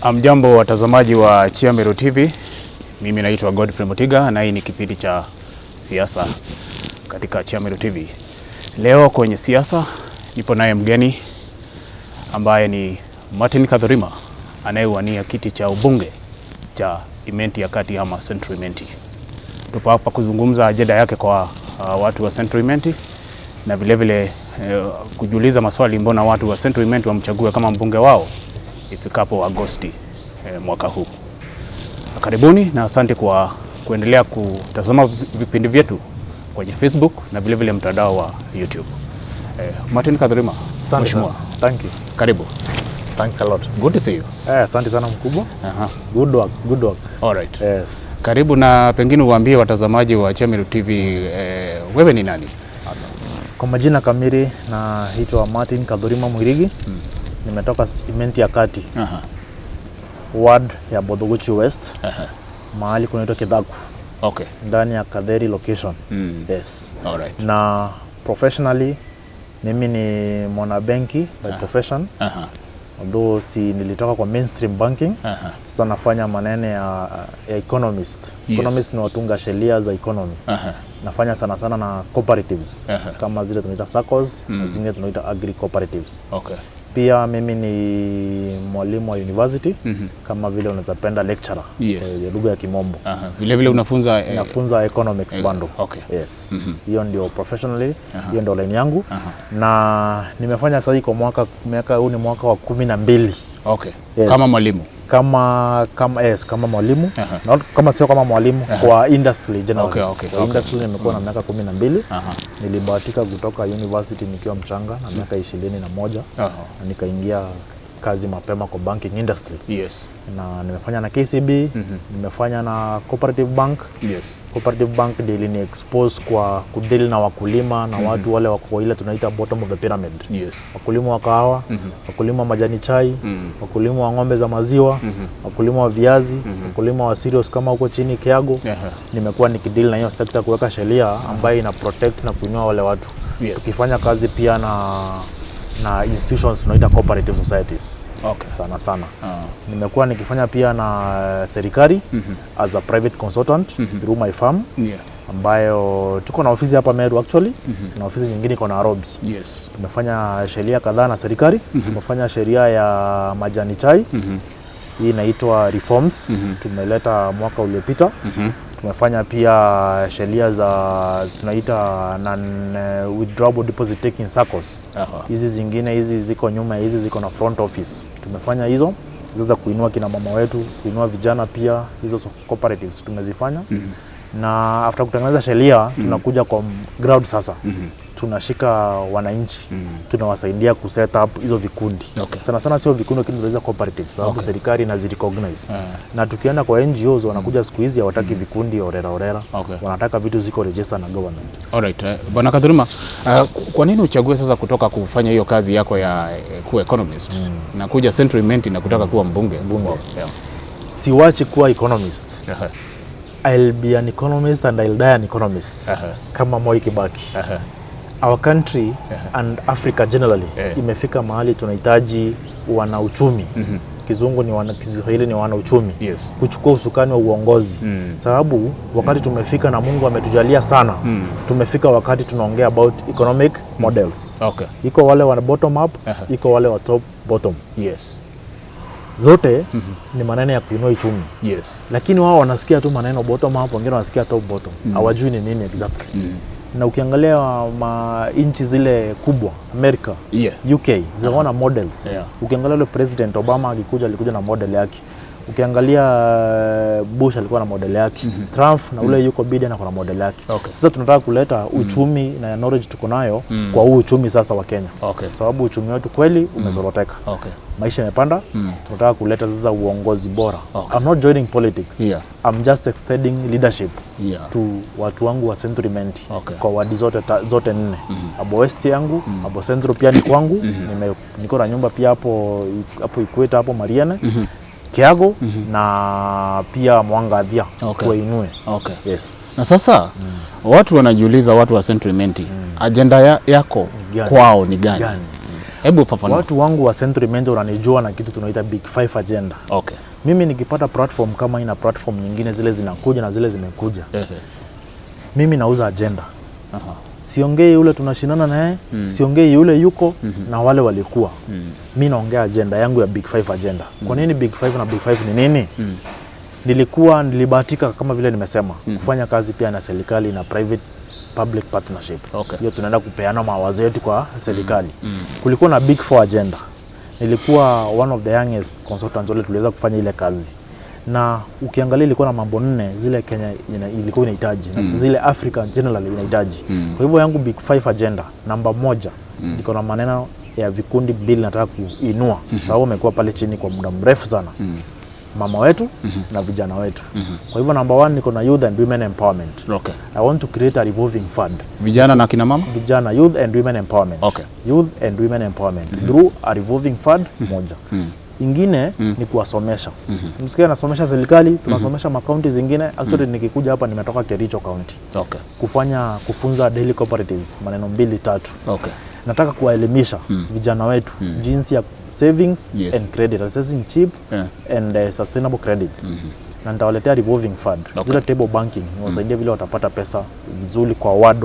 Amjambo watazamaji wa Chiamero TV. Mimi naitwa Godfrey Mutiga na hii ni kipindi cha siasa katika Chiamero TV. Leo kwenye siasa nipo naye mgeni ambaye ni Martin Kathurima anayewania kiti cha ubunge cha Imenti ya Kati ama Central Imenti. Tupo hapa kuzungumza ajenda yake kwa watu wa Central Imenti na vile vile kujiuliza maswali mbona watu wa Central Imenti wamchague kama mbunge wao ifikapo Agosti mwaka huu. Karibuni na asante kwa kuendelea kutazama vipindi vyetu kwenye Facebook na vile vile mtandao wa YouTube. Martin Kathurima, mheshimiwa. Thank you. Karibu. Thanks a lot. Good to see you. Asante sana mkubwa. Good work. All right. Yes. Karibu na pengine uambie watazamaji wa Chiamero TV wewe ni nani hasa? Kwa majina kamili naitwa Martin Kathurima Mwirigi. Nimetoka Imenti ya Kati. Ward ya Bodhoguchi West. Mahali kunaitwa Kidhaku. Okay. Ndani ya Kadheri location. Yes. All right. Na professionally mimi ni mwanabenki by profession. Although nilitoka kwa mainstream banking. Sasa nafanya maneno ya economist. Yes. Economist ni watunga sheria za economy. Nafanya sana na cooperatives. Kama zile tunaita SACCOs, na zingine tunaita agri cooperatives. Okay. Pia mimi ni mwalimu wa university, kama vile unazapenda lecturer. Yes. Lugha ya Kimombo. Vile vile unafunza nafunza economics bando. Okay. Yes. Hiyo ndio professionally, hiyo ndio line yangu. Na nimefanya sasa kwa miaka huu ni mwaka wa 12. Okay. Yes. Kama mwalimu. Kama mwalimu. Not kama sio kama mwalimu kwa industry generally. Okay. Industry nimekuwa na miaka 12. Nilibahatika kutoka university nikiwa mchanga na miaka 21. Na nikaingia kazi mapema kwa banking industry. Yes. Na nimefanya na KCB, nimefanya na Cooperative Bank. Yes. Cooperative Bank ndio ilini expose kwa kudeal na wakulima na watu wale wako ile tunaita bottom of the pyramid. Yes. Wakulima wa kahawa, wakulima wa majani chai, wakulima wa ng'ombe za maziwa, wakulima wa viazi, wakulima wa cereals kama huko chini Kiago. Nimekuwa nikideal na hiyo sector kuweka sheria ambayo ina protect na kuinua wale watu. Yes. Tukifanya kazi pia na institutions tunaita cooperative societies. Okay. Sana. Nimekuwa nikifanya pia na serikali as a private consultant through my firm. Ambayo tuko na ofisi hapa Meru actually. Na ofisi nyingine iko Nairobi. Yes. Tumefanya sheria kadhaa na serikali. Tumefanya sheria ya majani chai. Hii inaitwa reforms. Tumeleta mwaka uliopita. Tumefanya pia sheria za tunaita withdrawable deposit taking SACCOs. Hizi zingine hizi ziko nyuma, hizi ziko na front office. Tumefanya hizo za kuinua kina mama wetu, kuinua vijana pia, hizo cooperatives tumezifanya. Na after kutengeneza sheria tunakuja kwa ground sasa. Tunashika wananchi, tunawasaidia kuset up hizo vikundi. Sana sio vikundi lakini tunaweza cooperatives sababu serikali inazirecognize. Na tukienda kwa NGOs wanakuja siku hizi hawataki vikundi orera. Wanataka vitu ziko register na government. Alright. Bwana Kathurima, kwa nini uchague sasa kutoka kufanya hiyo kazi yako ya kuwa economist na kuja Central Imenti na kutaka kuwa mbunge? Siwachi kuwa economist. I'll be an economist and I'll die an economist. Kama Moi Kibaki. Our country and Africa generally imefika mahali tunahitaji wana uchumi. Kizungu ni Kiswahili ni wana uchumi. Yes. Kuchukua usukani wa uongozi. Sababu wakati tumefika na Mungu ametujalia sana. Tumefika wakati tunaongea about economic models. Okay. Iko wale wa bottom up, iko wale wa top bottom. Yes. Zote ni maneno ya kuinua uchumi. Yes. Lakini wao wanasikia tu maneno bottom up, wengine wanasikia top bottom. Hawajui ni nini exactly. Na ukiangalia inchi zile kubwa America, UK zinaona models. Ukiangalia ile President Obama alikuja na model yake. Ukiangalia Bush alikuwa na model yake. Trump na ule yuko Biden na model yake. Sasa tunataka kuleta uchumi na knowledge tuko nayo kwa huu uchumi sasa wa Kenya. Sababu uchumi wetu kweli umezoroteka. Maisha yamepanda. Tunataka kuleta sasa uongozi bora. I'm not joining politics. I'm just extending leadership to watu wangu wa Central Imenti. Kwa wadi zote nne. Abo West yangu, abo Central pia ni kwangu. Niko na nyumba pia hapo Ikweta hapo Mariana. Kiago na pia Mwangathia kuinue. Yes. Na sasa watu wanajiuliza, watu wa Central Imenti, agenda yako kwao ni gani? Hebu fafanua. Watu wangu wa Central Imenti wananijua na kitu tunaita Big 5 agenda. Okay. Mimi nikipata platform kama ina platform nyingine zile zinakuja na zile zimekuja. Mimi nauza agenda. Siongei yule tunashindana naye, siongei yule yuko na wale walikuwa. Mimi naongea agenda yangu ya Big 5 agenda. Kwa nini Big 5 na Big 5 ni nini? Nilibahatika kama vile nimesema kufanya kazi pia na serikali na private public partnership. Hiyo tunaenda kupeana mawazo yetu kwa serikali. Kulikuwa na Big 4 agenda. Nilikuwa one of the youngest consultants wale tuliweza kufanya ile kazi. Na ukiangalia ilikuwa na mambo 4 zile Kenya ilikuwa inahitaji na zile Africa generally inahitaji. Kwa hivyo yangu Big 5 agenda namba 1 iko na maneno ya vikundi mbili nataka kuinua. Sababu umekuwa pale chini kwa muda mrefu sana. Mama wetu na vijana wetu. Kwa hivyo namba 1 niko na youth and women empowerment. I want to create a revolving fund. Vijana na kina mama? Vijana, youth and women empowerment. Youth and women empowerment through a revolving fund moja. Ingine ni kuwasomesha. Msikia nasomesha serikali, tunasomesha makaunti zingine. Actually nikikuja hapa nimetoka Kericho County. Kufunza daily cooperatives maneno 2-3. Nataka kuwaelimisha vijana wetu jinsi ya savings and credit, accessing cheap and sustainable credits. Na nitawaletea revolving fund. Zile table banking, niwasaidie vile watapata pesa vizuri kwa word.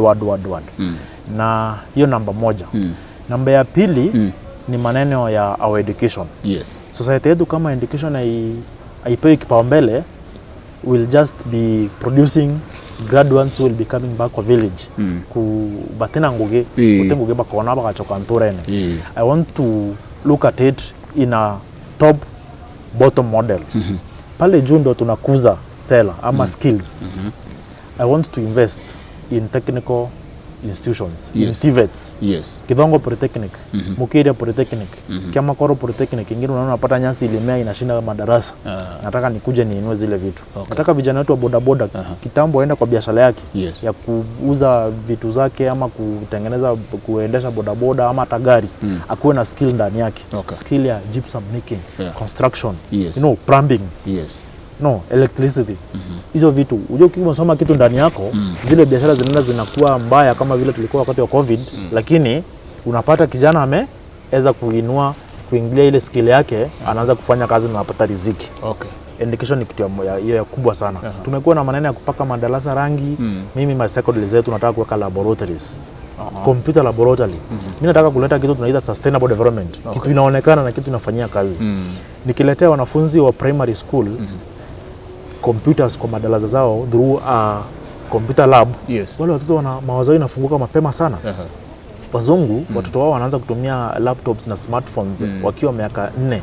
Na hiyo namba 1. Namba ya pili ni maneno ya our education. Society yetu kama education haipewi kipaumbele, will just be producing graduates who will be coming back kwa village ku batena nguge kutenguge bakona bakachoka nturene. I want to look at it in a top bottom model. Pale juu ndo tunakuza sela ama skills. I want to invest in technical institutions, in TVETs, Kidongo Polytechnic, Mukiria Polytechnic, Kiamakoro Polytechnic. Ingine unaona unapata nyasi ilimea inashinda madarasa. Nataka nikuje niinue zile vitu. Nataka vijana wetu wa bodaboda kitambo aenda kwa biashara yake ya kuuza vitu zake ama kutengeneza kuendesha bodaboda ama hata gari. Akuwe na skill ndani yake. Skill ya gypsum making, construction, plumbing. Electricity. Hizo vitu. Unajua ukisoma kitu ndani yako, zile biashara zinakuwa mbaya kama vile tulikuwa wakati wa COVID, lakini unapata kijana ameweza kuingilia ile skill yake, anaanza kufanya kazi na anapata riziki. Education ni kitu ya kubwa sana. Tumekuwa na maneno ya kupaka madarasa rangi. Mimi my secondary zetu nataka kuweka laboratories. Computer laboratory. Mimi nataka kuleta kitu tunaita sustainable development. Kitu inaonekana na kitu inafanyia kazi. Nikiletea wanafunzi wa primary school computers kwa madarasa zao through a computer lab, wale watoto wana mawazo inafunguka mapema sana. Wazungu watoto wao wanaanza kutumia laptops na smartphones wakiwa miaka 4.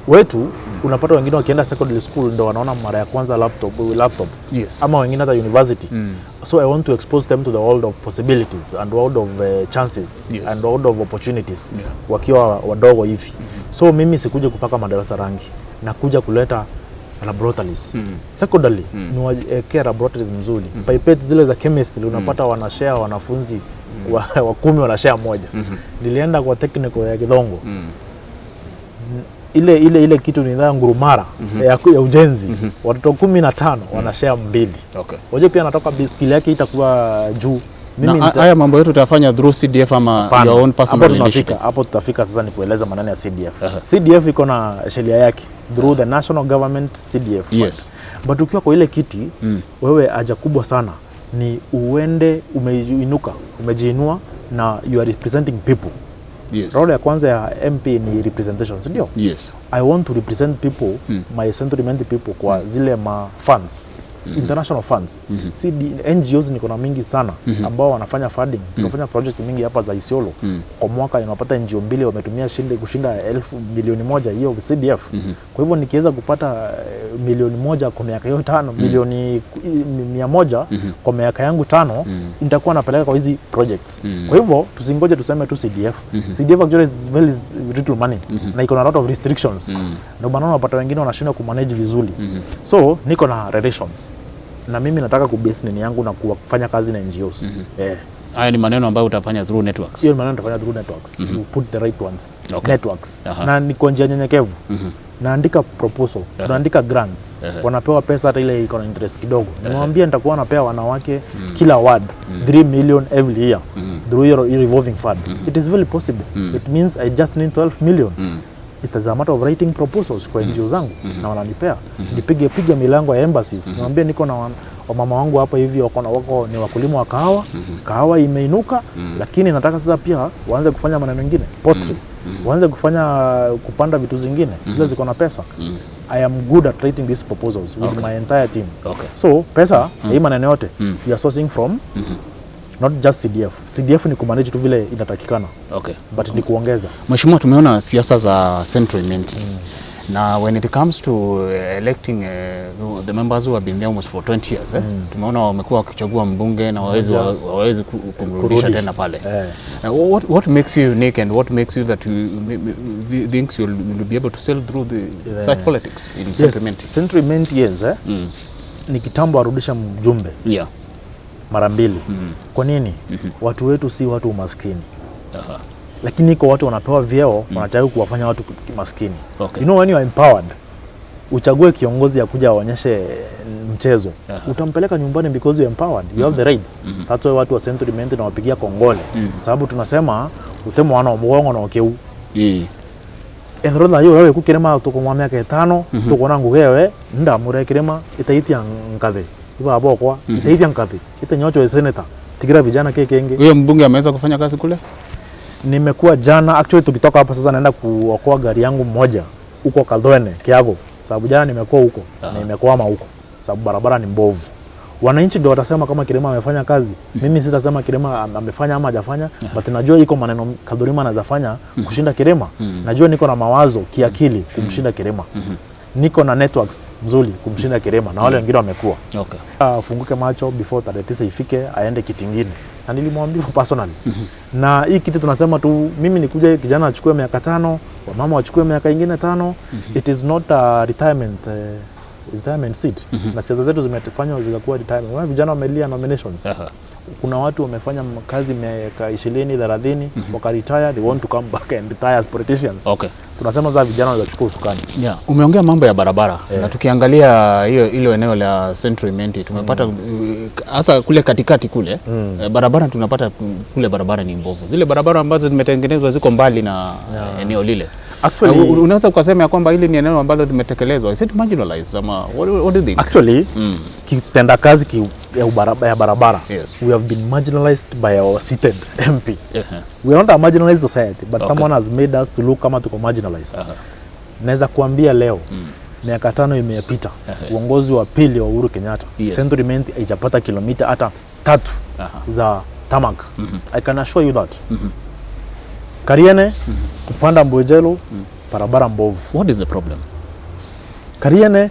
Wetu unapata wengine wakienda secondary school ndo wanaona mara ya kwanza laptop ama wengine hata university. So I want to expose them to the world of possibilities and world of chances and world of opportunities wakiwa wadogo hivi. So mimi sikuje kupaka madarasa rangi, nakuja kuleta laboratories. Secondary ni waweke laboratories mzuri. Pipette zile za chemistry unapata wanashare wanafunzi wa 10 wanashare moja. Nilienda kwa technical ya Kidongo. Ile kitu ni ndio ngurumara ya ujenzi. Watoto 15 wanashare 2. Waje pia natoka skill yake itakuwa juu. Mimi haya mambo yetu tutafanya through CDF ama your own personal initiative. Hapo tutafika sasa ni kueleza maneno ya CDF. CDF iko na sheria yake through the national government CDF. But ukiwa kwa ile kiti wewe haja kubwa sana ni uende umejiinua na you are representing people. Role ya kwanza ya MP ni representation, ndio? I want to represent people, my Central Imenti people kwa zile funds. International funds. NGOs niko na mingi sana ambao wanafanya funding. Tunafanya project mingi hapa za Isiolo. Kwa mwaka unapata NGO 2 wametumia kushinda 1,000 milioni 1 hiyo CDF. Kwa hivyo nikiweza kupata milioni 1 kwa miaka hiyo 5, milioni 100 kwa miaka yangu 5, nitakuwa napeleka kwa hizi projects. Kwa hivyo tusingoje tuseme tu CDF. CDF actually is very little money na iko na lot of restrictions. Ndio maana unapata wengine wanashindwa kumanage vizuri. So niko na relations. Na mimi nataka kubase nini yangu na kufanya kazi na NGOs. Haya ni maneno ambayo utafanya through networks. Hiyo maneno utafanya through networks. You put the right ones. Networks. Na ni kwa njia nyenyekevu. Naandika proposal, tunaandika grants. Wanapewa pesa hata ile iko na interest kidogo. Nimwambia nitakuwa napea wanawake kila ward 3 million every year through your revolving fund. It is very possible. It means I just need 12 million. It is a matter of writing proposals kwa NGO zangu na wananipea. Nipige milango ya embassies. Niwaambie niko na mama wangu hapa hivi wako ni wakulima wa kahawa. Kahawa imeinuka, lakini nataka sasa pia waanze kufanya maneno mengine. Pottery. Waanze kupanda vitu zingine. Zile ziko na pesa. I am good at writing these proposals with my entire team. So pesa hii maneno yote we are sourcing from not just CDF. CDF ni kumanage tu vile inatakikana. But ni kuongeza. Mheshimiwa, tumeona siasa za Central Imenti. Now when it comes to electing the members who have been there almost for 20 years, tumeona wamekuwa wakichagua mbunge na wawezi kumrudisha tena pale. What makes you unique and what makes you that you thinks you'll be able to sail through such politics in Central Imenti? Central Imenti ni kitambo arudisha mjumbe. Mara mbili. Kwa nini? Watu wetu si watu maskini. Lakini iko watu wanapewa vyeo wanataka kuwafanya watu maskini. You know, when you are empowered, uchague kiongozi ya kuja aonyeshe mchezo. Utampeleka nyumbani because you are empowered. You have the rights. That's why watu wa Central Imenti na wapigia kongole. Sababu tunasema utemo wana mgongo na okeu. Enrola hiyo wewe kukirema tuko miaka 5 tuko na ngugewe nda mure kirema itaiti ngave. Iba abokwa itaiti ngave. Itanyocho senator. Tigira vijana kenge. Huyo mbunge ameweza kufanya kazi kule? Nimekuwa jana, actually tukitoka hapa sasa naenda kuokoa gari yangu moja huko Kaldwene Kiago. Sababu jana nimekuwa huko na nimekwama huko sababu barabara ni mbovu. Wananchi ndio watasema kama Kirima amefanya kazi. Mimi sitasema Kirima amefanya ama hajafanya, but najua iko maneno Kathurima anazafanya kushinda Kirima. Najua niko na mawazo kiakili kumshinda Kirima. Niko na networks mzuri kumshinda Kirima na wale wengine wamekuwa. Funguke macho before 39 ifike aende kitingine. Na nilimwambia personally. Na hii kitu tunasema tu mimi nikuja kijana achukue miaka 5, wamama wachukue miaka ingine 5. It is not a retirement seat. Na siasa zetu zimetufanywa zikakuwa retirement. Wana vijana wamelia nominations. Kuna watu wamefanya kazi miaka 20, 30 wakaretire, they want to come back and retire as politicians. Tunasema za vijana wanachukua usukani. Umeongea mambo ya barabara. Na tukiangalia hilo eneo la Central Imenti tumepata hasa kule katikati kule barabara tunapata kule barabara ni mbovu. Zile barabara ambazo zimetengenezwa ziko mbali na eneo lile. Actually unaweza kusema ya kwamba hili ni eneo ambalo limetekelezwa. Is it marginalized ama what do you think? Actually kitenda kazi ya barabara. We have been marginalized by our seated MP. We are not a marginalized society, but someone has made us to look kama tuko marginalized. Naweza kuambia leo miaka 5 imepita uongozi wa pili wa Uhuru Kenyatta. Central Imenti haijapata kilomita hata 3 za tarmac. I can assure you that. Kariene kupanda Mbojelo barabara mbovu. What is the problem? Kariene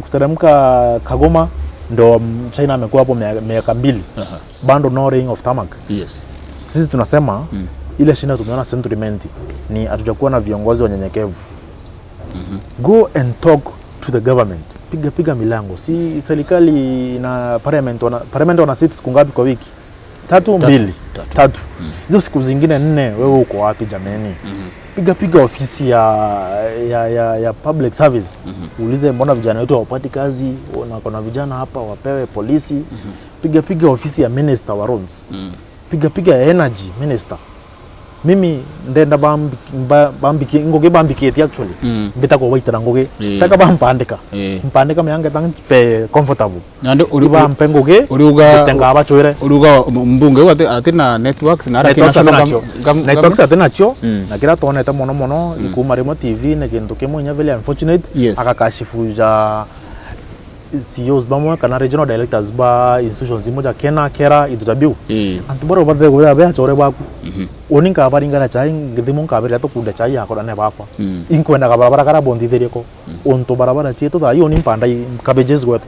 kuteremka Kagoma ndo China amekuwa hapo miaka 2. Bando no ring of tarmac. Sisi tunasema ile shida tumeona Central Imenti ni hatujakuwa na viongozi wanyenyekevu. Go and talk to the government. Piga milango. Si serikali na parliament wana seats kungapi kwa wiki? 3. Hizo siku zingine 4 wewe uko wapi jameni? Piga ofisi ya public service. Uulize mbona vijana wetu hawapati kazi, na kuna vijana hapa wapewe polisi. Piga ofisi ya minister wa roads. Piga energy minister. Mimi ndenda bambiki ngoge bambiki actually. Mbita ko waitara ngoge. Taka bampandika. Mpandika meange tangpe comfortable. Nando uruga mpengoge. Tenga abachoire. Uruga mbunge atina networks na ara networks atina cho na kila tone ta mono ikuma remote TV na kintu kimwe nya vile unfortunate akakashifu ja CEOs bamwe kana regional directors ba institutions moja kera itutabiu antuboro bade go ya be chore baku oninka baringana chai ngidimo kabira to kunda chai akora ne bapa inkwenda ka barabara kara bondi dereko onto barabara cheto da yoni mpanda cabbages gote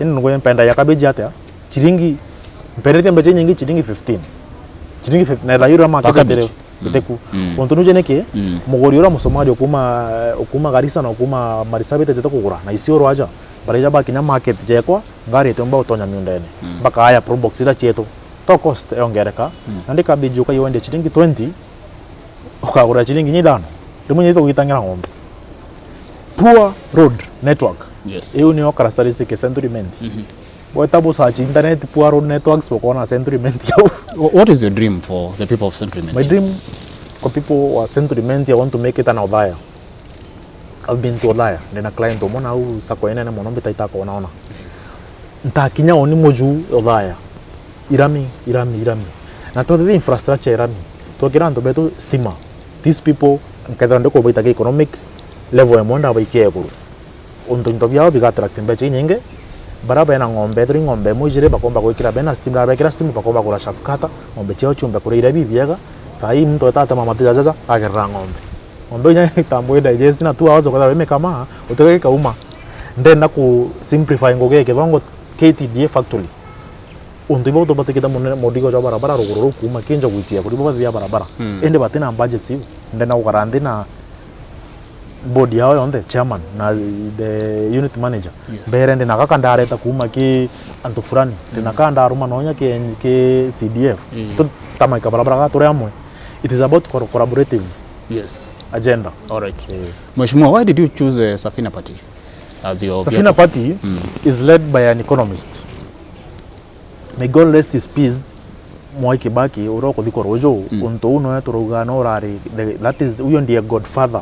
ngo mpanda ya cabbage ata chiringi mpendete mbeje nyingi chiringi 15 na la yura market dereko biteku onto nuje neke mugori ora musomali okuma garisa na okuma marisabete jeto kugura na isioro aja bareja ba kinya market jekwa ngari tomba utonya myundene baka aya probox ira cheto to cost yongereka ndika bijuka yonde chiringi 20 ukagura chiringi 5 rimunye to gitangira ngombe. Poor road network hiyo ni characteristic ya Central Imenti Wetabu search internet puaro networks wakona Central Imenti. What is your dream for the people of Central Imenti? My dream for people of Central Imenti, I want to make it an Odaya. I've been to Odaya. Then a client to mona u sakoena na monombe taitako wanaona. Ntakinya oni moju Odaya. Irami. Na to the infrastructure irami. To kiranto beto stima. These people nkadando ko baita economic level emonda baikie ko. Unto biao biga attract mbeche nyinge. Baraba ena ngombe turi ngombe mujire bakomba kwikira bena stima bakira stima bakomba kula shafkata ngombe cheo chumbe kula ira bibiega tai mtu tata mama tijaja agerra ngombe nya tambo digest na 2 hours kwa weme kama uteke kauma ndenda ku simplify ngoge ke bango KTDA factory undo ibo to batekita modigo ja barabara ruguru kuma kinja kuitia kuri baba vya barabara ende batena budget siu ndenda ukarande na board yao yonde chairman na the unit manager berende nakakanda areta kuma ki antu fulani nakanda aruma nonya ke CDF to tamai ka barabara ka tore amwe. It is about collaborative agenda. All right. Mheshimiwa, why did you choose the Safina party as your Safina party is led by an economist. May God rest his peace. Mwai Kibaki uroko diko rojo unto uno ya turugano rari, that is huyo ndiye godfather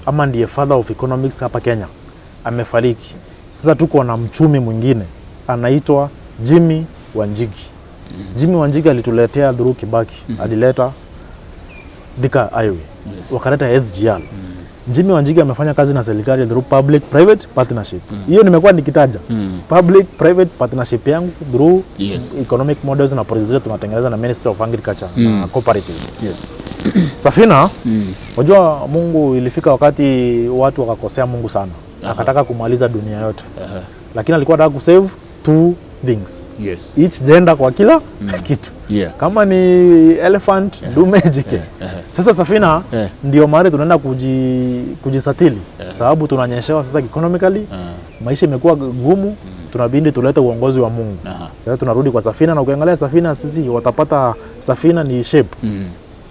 ama ndiye father of economics hapa Kenya. Amefariki. Sasa tuko na mchumi mwingine anaitwa Jimmy Wanjigi. Jimmy Wanjigi alituletea through Kibaki. Alileta Dika Highway. Wakaleta SGR. Jimmy Wanjigi amefanya kazi na serikali through public private partnership. Hiyo nimekuwa nikitaja. Public private partnership yangu through economic models na policies tunatengeneza na Ministry of Agriculture na cooperatives. Safina, unajua Mungu ilifika wakati watu wakakosea Mungu sana. Akataka kumaliza dunia yote. Lakini alikuwa anataka kusave 2 things. Each gender kwa kila kitu. Kama ni elephant, dume jike. Sasa Safina ndio mahali tunaenda kujisatili. Sababu tunanyeshewa sasa economically. Maisha imekuwa gumu, tunabidi tulete uongozi wa Mungu. Sasa tunarudi kwa Safina na ukiangalia Safina sisi watapata Safina ni shape.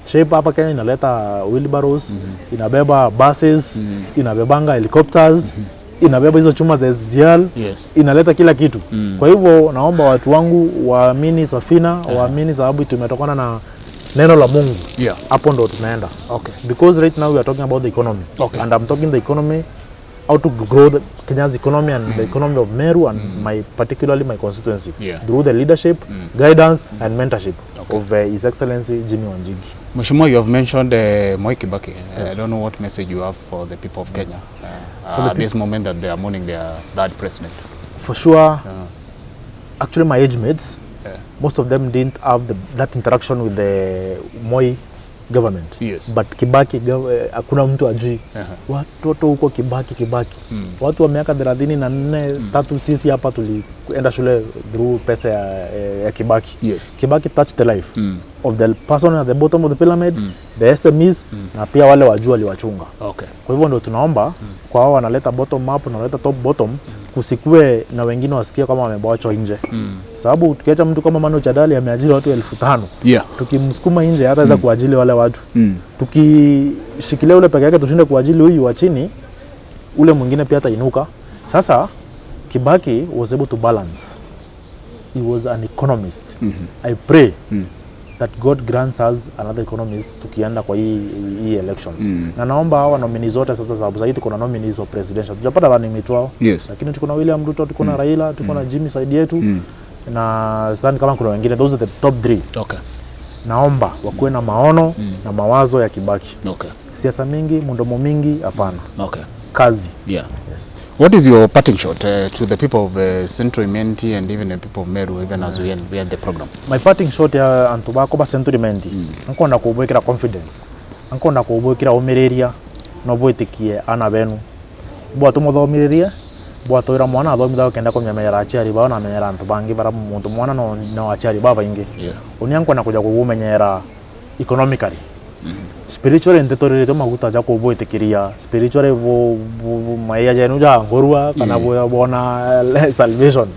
Shape hapa Kenya inaleta wheelbarrows, inabeba buses, inabebanga helicopters, inabeba hizo chuma za SGR, inaleta kila kitu. Kwa hivyo naomba watu wangu waamini Safina, waamini sababu tumetokana na neno la Mungu. Hapo ndo tunaenda. Because right now we are talking about the economy. And I'm talking the economy, how to grow the Kenya's economy and the economy of Meru and particularly my constituency through the leadership, guidance and mentorship of His Excellency Jimmy Wanjigi. Mheshimiwa, you have mentioned Mwai Kibaki. I don't know what message you have for the people of Kenya at this moment that they are mourning their third president. For sure, actually my age mates, most of them didn't have that interaction with the Moi government. But Kibaki, hakuna mtu ajui. Watoto huko Kibaki. Watu wa miaka 34 tatu sisi hapa tulienda shule through pesa ya Kibaki. Kibaki touched the life of the person at the bottom of the pyramid, the SMEs, na pia wale wajua liwachunga. Kwa hivyo ndio tunaomba kwa hao wanaleta bottom up na wanaleta top bottom, kusikue na wengine wasikia kama wamebawachwa nje. Sababu tukiacha mtu kama Mano Chadali ameajiri watu 1500. Tukimsukuma nje hataweza kuajili wale watu. Tukishikilia ule peke yake tushinde kuajili huyu wa chini, ule mwingine pia atainuka. Sasa Kibaki was able to balance. He was an economist. I pray that God grants us another economist tukienda kwa hii elections. Na naomba hawa nominees zote sasa, sababu zaidi tuko na nominees of presidential. Tujapata running mate wao. Lakini tuko na William Ruto, tuko na Raila, tuko na Jimmy side yetu. Na sidhani kama kuna wengine. Those are the top 3. Naomba wakuwe na maono na mawazo ya Kibaki. Siasa mingi, mundomo mingi, hapana. Kazi. What is your parting shot to the people of Central Imenti and even the people of Meru, even as we end the program? My parting shot ya antubako ba Central Imenti. Nko na kubwekera confidence. Nko na kubwekera umireria no bwitikie ana benu. Bwa tumuthomireria, bwa twira mwana athomithao kenda kumenyera aciari bao na menyera antubangi bara muntu mwana no aciari baba ingi. Unia nko na kuja kumenyera economically. Spiritual entetorere to maguta ja ko bwitikiria spiritual maya jenu ja ngorua kana bona salvation.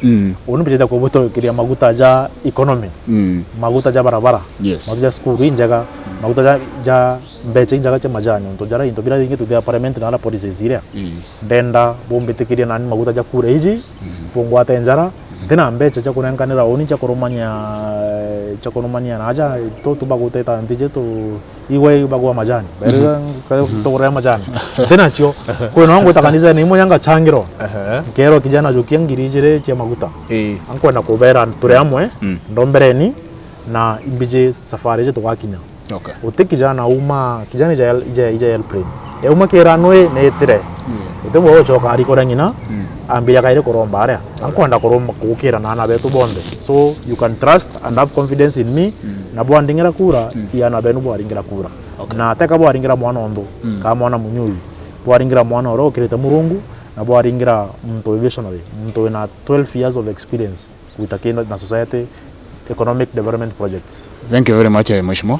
Onu pejeda ko bwitikiria maguta ja economy. Maguta ja barabara. Maguta ja school injaga, maguta ja mbeche injaga cha majani onto jara into bila ingi to the parliament na la police ziria. Denda bombitikiria nani maguta ja kure hiji. Pongwa tenjara Tena mbecha cha kunenkanira oni cha koromania na aja to bago teta antije to iwe bago majani. Bere to kore majani. Tena sio ko no ngo takanisa ni mo yanga changiro. Kero kijana jokiang girijire cha maguta. Anko na kubera ture amwe ndombereni na imbije safari je to wakinya. Okay. Ote kijana kijana ija airplane. Uma kera noe ne tire. Ote mo choka ari korangina. Ambia kaire koromba area. Anko anda koromba kukira na ana betu bonde. So you can trust and have confidence in me. Na bo andingira kura ya na benu bo aringira kura. Na teka bo aringira mwana ondo kama mwana munyui. Bo aringira mwana oro kireta murungu na bo aringira mto visionary. Mto na 12 years of experience with a na society economic development projects. Thank you very much, Mheshimiwa.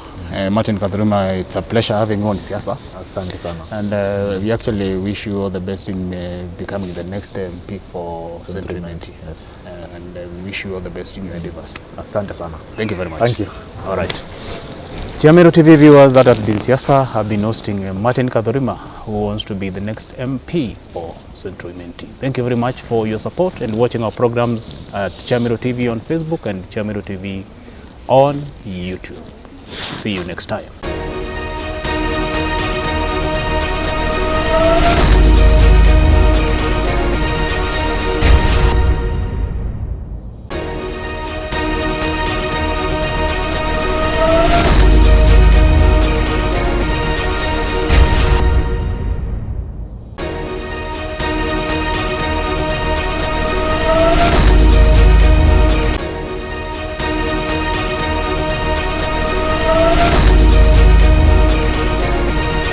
Martin Kathurima, it's a pleasure having you on Siasa. Asante sana. And we actually wish you all the best in becoming the next MP for Central Imenti. Yes. And we wish you all the best in your endeavors. Asante sana. Thank you very much. Thank you. All right. Chiamero TV viewers, that have been Siasa, have been hosting Martin Kathurima, who wants to be the next MP for Central Imenti. Thank you very much for your support and watching our programs at Chiamero TV on Facebook and Chiamero TV on YouTube. See you next time.